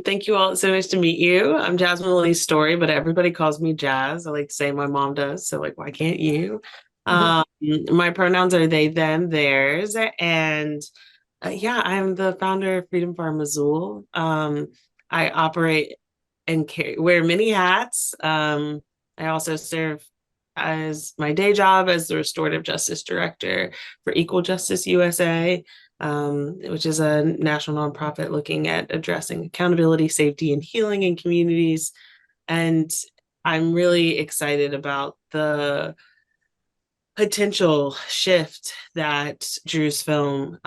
Thank you all. It's so nice to meet you. I'm Jasmine Lee Story, but everybody calls me Jazz. I like to say my mom does. So, like, why can't you? My pronouns are they, them, theirs. And yeah, I'm the founder of Freedom Farm Azul. I operate and wear many hats. I also serve as my day job as the Restorative Justice Director for Equal Justice USA, which is a national nonprofit looking at addressing accountability, safety, and healing in communities. And I'm really excited about the potential shift that Drew's film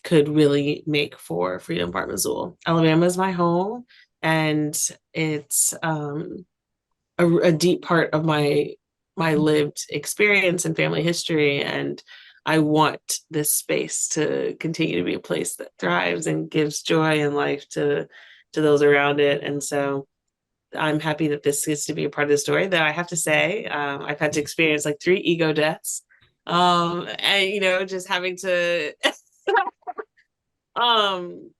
could really make for Freedom Farm Azul. Alabama is my home, and it's a deep part of my lived experience and family history. And I want this space to continue to be a place that thrives and gives joy and life to those around it. And so I'm happy that this gets to be a part of the story. That I have to say, I've had to experience like 3 ego deaths, and just having to, um,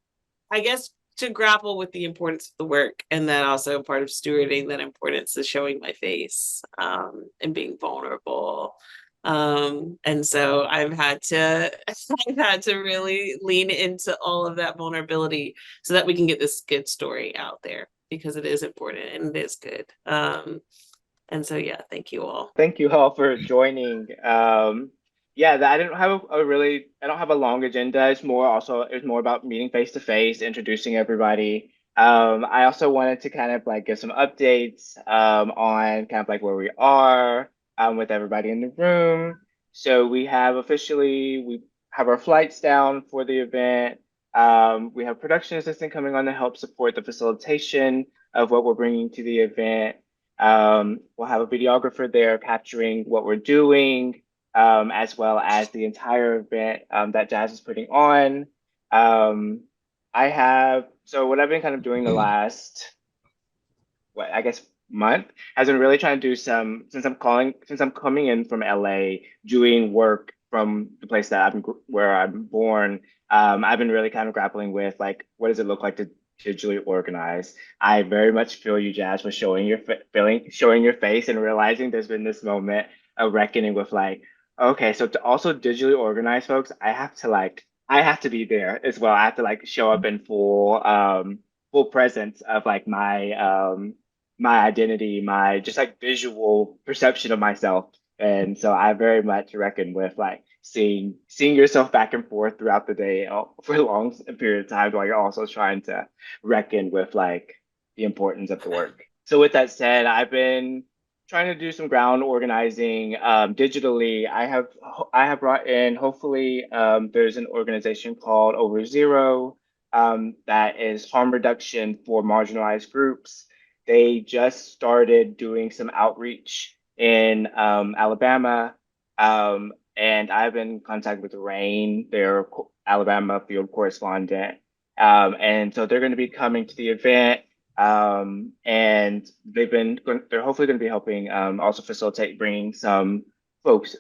I guess, to grapple with the importance of the work, and then also part of stewarding that importance is showing my face, and being vulnerable. And so I've had to really lean into all of that vulnerability so that we can get this good story out there because it is important and it is good. And so yeah, thank you all. Thank you all for joining. Yeah, I didn't have I don't have a long agenda. It's more about meeting face to face, introducing everybody. I also wanted to kind of like give some updates on kind of like where we are with everybody in the room. So we have our flights down for the event. We have production assistant coming on to help support the facilitation of what we're bringing to the event. We'll have a videographer there capturing what we're doing, as well as the entire event that Jazz is putting on. So what I've been kind of doing the last, what, I guess month has been really trying to do since I'm coming in from LA, doing work from the place where I'm born. I've been really kind of grappling with like, what does it look like to digitally organize? I very much feel you, Jazz, for showing your face and realizing there's been this moment of reckoning with like, okay, so to also digitally organize folks, I have to be there as well. I have to like show up in full presence of like my identity, my just like visual perception of myself. And so I very much reckon with like seeing yourself back and forth throughout the day for a long period of time while you're also trying to reckon with like the importance of the work. So with that said, I've been trying to do some ground organizing digitally. I have brought in, hopefully, there's an organization called Over Zero that is harm reduction for marginalized groups. They just started doing some outreach in Alabama, and I've been in contact with Rain, their Alabama field correspondent. And so they're going to be coming to the event. And they're hopefully going to be helping also facilitate bringing folks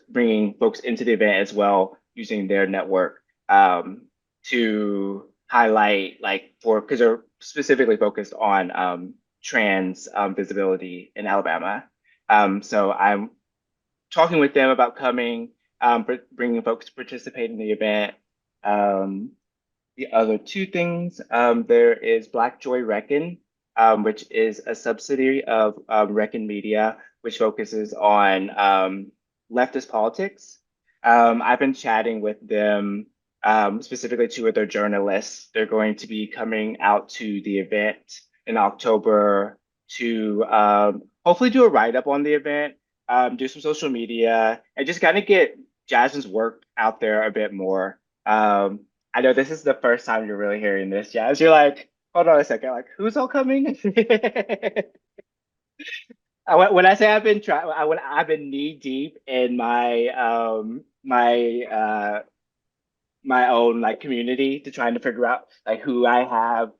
into the event as well using their network to highlight because they're specifically focused on trans visibility in Alabama. So I'm talking with them about coming, bringing folks to participate in the event. Um, the other two things, there is Black Joy Reckon, which is a subsidiary of Reckon Media, which focuses on leftist politics. I've been chatting with them, specifically two of their journalists. They're going to be coming out to the event in October to hopefully do a write-up on the event, do some social media, and just kind of get Jasmine's work out there a bit more. I know this is the first time you're really hearing this, Jazz. You're like, hold on a second, like who's all coming? When I say I've been knee deep in my own like community to trying to figure out like who I have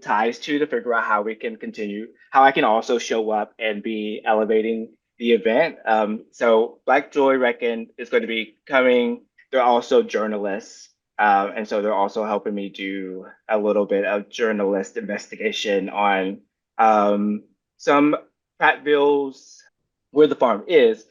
ties to figure out how we can continue, how I can also show up and be elevating the event. So Black Joy Reckon is going to be coming. They're also journalists. And so they're also helping me do a little bit of journalist investigation on some Prattville's where the farm is.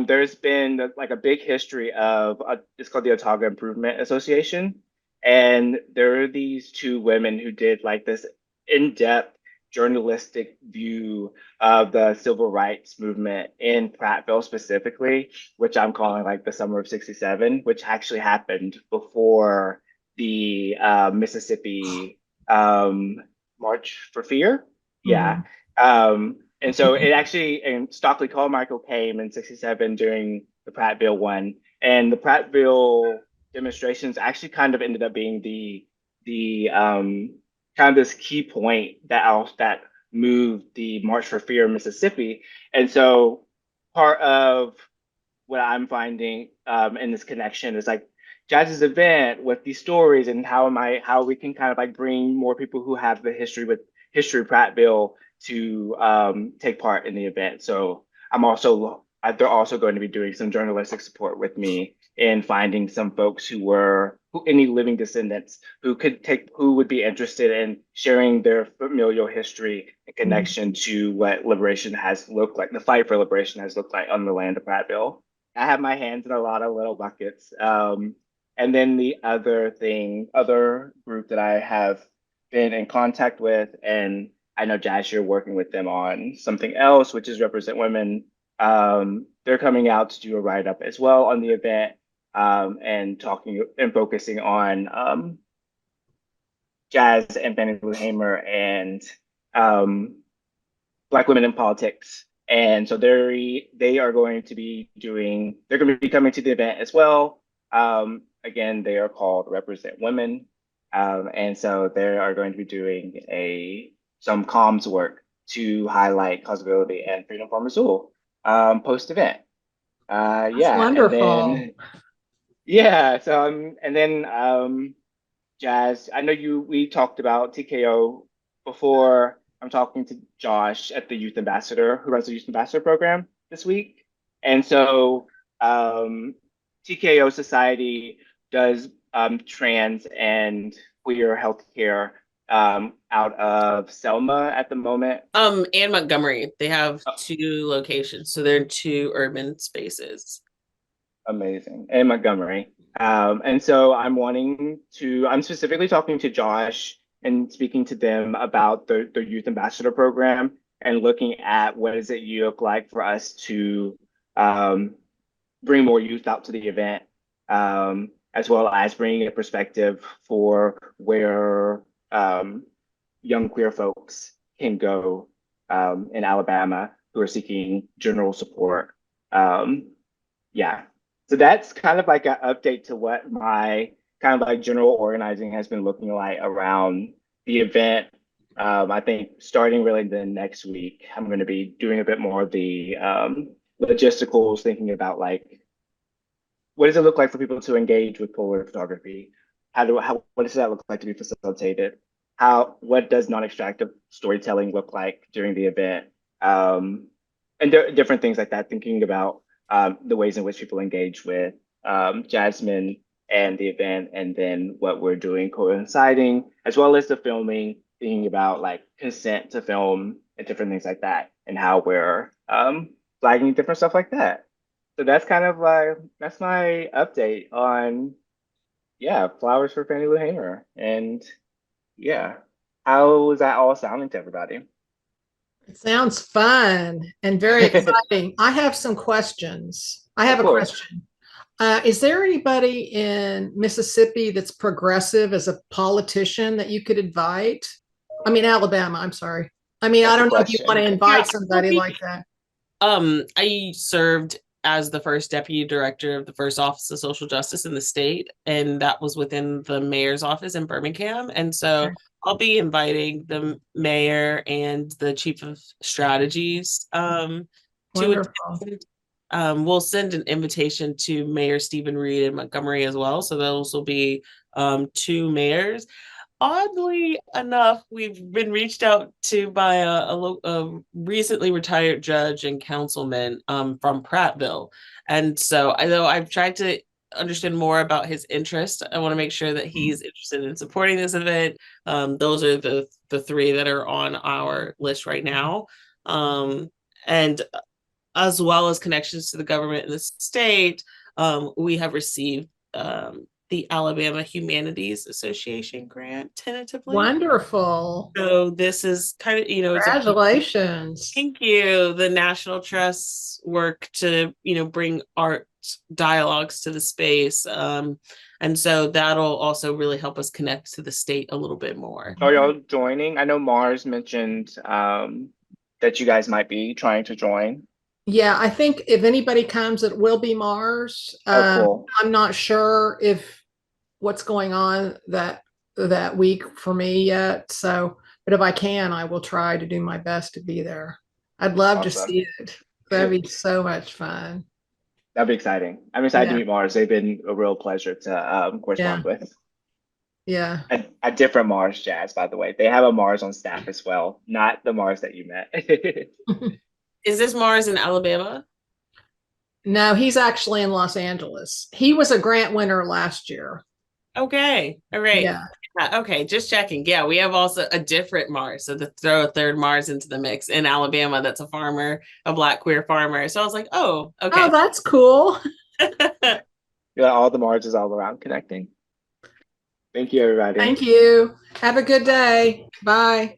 There's been like a big history of it's called the Otago Improvement Association, and there are these two women who did like this in-depth journalistic view of the civil rights movement in Prattville specifically, which I'm calling like the summer of '67, which actually happened before the Mississippi March for Fear. Yeah. Mhm. And so it actually, and Stockley Carmichael came in '67 during the Prattville one, and the Prattville demonstrations actually kind of ended up being the kind of this key point that moved the March for Fear in Mississippi. And so part of what I'm finding in this connection is like Jazz's event with these stories and how we can kind of like bring more people who have the history with history of Prattville to take part in the event. So they're also going to be doing some journalistic support with me in finding some folks any living descendants who would be interested in sharing their familial history and connection to what liberation has looked like, the fight for liberation has looked like on the land of Prattville. I have my hands in a lot of little buckets. And then the other group that I have been in contact with, and I know Jazz, you're working with them on something else, which is Represent Women. They're coming out to do a write-up as well on the event, and talking and focusing on Jazz and Fannie Lou Hamer and Black women in politics. And so they are going to be they're going to be coming to the event as well. Again, they are called Represent Women. And so they are going to be doing some comms work to highlight Causability and Freedom Farm Azul post event. That's Yeah, and wonderful. then yeah, so and then Jazz, I know we talked about TKO before. I'm talking to Josh at the Youth Ambassador, who runs the Youth Ambassador program this week. And so TKO Society does trans and queer healthcare out of Selma at the moment. And Montgomery. They have Oh, two locations, so they're in two urban spaces. amazing. And Montgomery. And so I'm specifically talking to Josh and speaking to them about the Youth Ambassador program and looking at what does it look like for us to bring more youth out to the event, as well as bringing a perspective for where young queer folks can go in Alabama who are seeking general support. Yeah. So that's kind of like an update to what my kind of like general organizing has been looking like around the event. I think starting really the next week, I'm going to be doing a bit more of the logisticals, thinking about like what does it look like for people to engage with Polaroid photography? What does that look like to be facilitated? What does non-extractive storytelling look like during the event? And different things like that, thinking about the ways in which people engage with Jasmine and the event, and then what we're doing coinciding, as well as the filming, thinking about like consent to film and different things like that, and how we're flagging different stuff like that. So that's kind of like that's my update on Flowers for Fannie Lou Hamer. And yeah, how is that all sounding to everybody? It sounds fun and very exciting. I have some questions. I have Of a course. question. Is there anybody in Mississippi that's progressive as a politician that you could invite? I mean, Alabama, I'm sorry. I mean, I That's the don't know if you want question. to Yeah, invite somebody like that. I served as the first deputy director of the first office of social justice in the state, and that was within the mayor's office in Birmingham. And so I'll be inviting the mayor and the chief of strategies to Wonderful. attend. We'll send an invitation to Mayor Stephen Reed in Montgomery as well. So those will be two mayors. Oddly enough, we've been reached out to by a recently retired judge and councilman from Pratville. And so, though I've tried to understood more about his interest. I want to make sure that he's interested in supporting this event. Those are the three that are on our list right now. And as well as connections to the government and the state, we have received the Alabama Humanities Association grant tentatively. Wonderful. So this is kind of, it's Congratulations. thank you. The National Trust's work to, bring art dialogues to the space. And so that'll also really help us connect to the state a little bit more. Are y'all joining? I know Mars mentioned that you guys might be trying to join. Yeah, I think if anybody comes, it will be Mars. Cool. I'm not sure if what's going on that week for me yet. So, but if I can, I will try to do my best to be there. I'd love to see it. That'd be so much fun. That'd be exciting. I'm excited to meet Mars. They've been a real pleasure to correspond with. Yeah. A different Mars, Jaz, by the way. They have a Mars on staff as well, not the Mars that you met. Is this Mars in Alabama? No, he's actually in Los Angeles. He was a grant winner last year. Okay. All right. Yeah. Okay, just checking. Yeah, we have also a different Mars. So to throw a third Mars into the mix in Alabama, that's a farmer, a Black queer farmer. So I was like, oh, okay. Oh, that's cool. Yeah, all the Mars is all around connecting. Thank you, everybody. Thank you. Have a good day. Bye.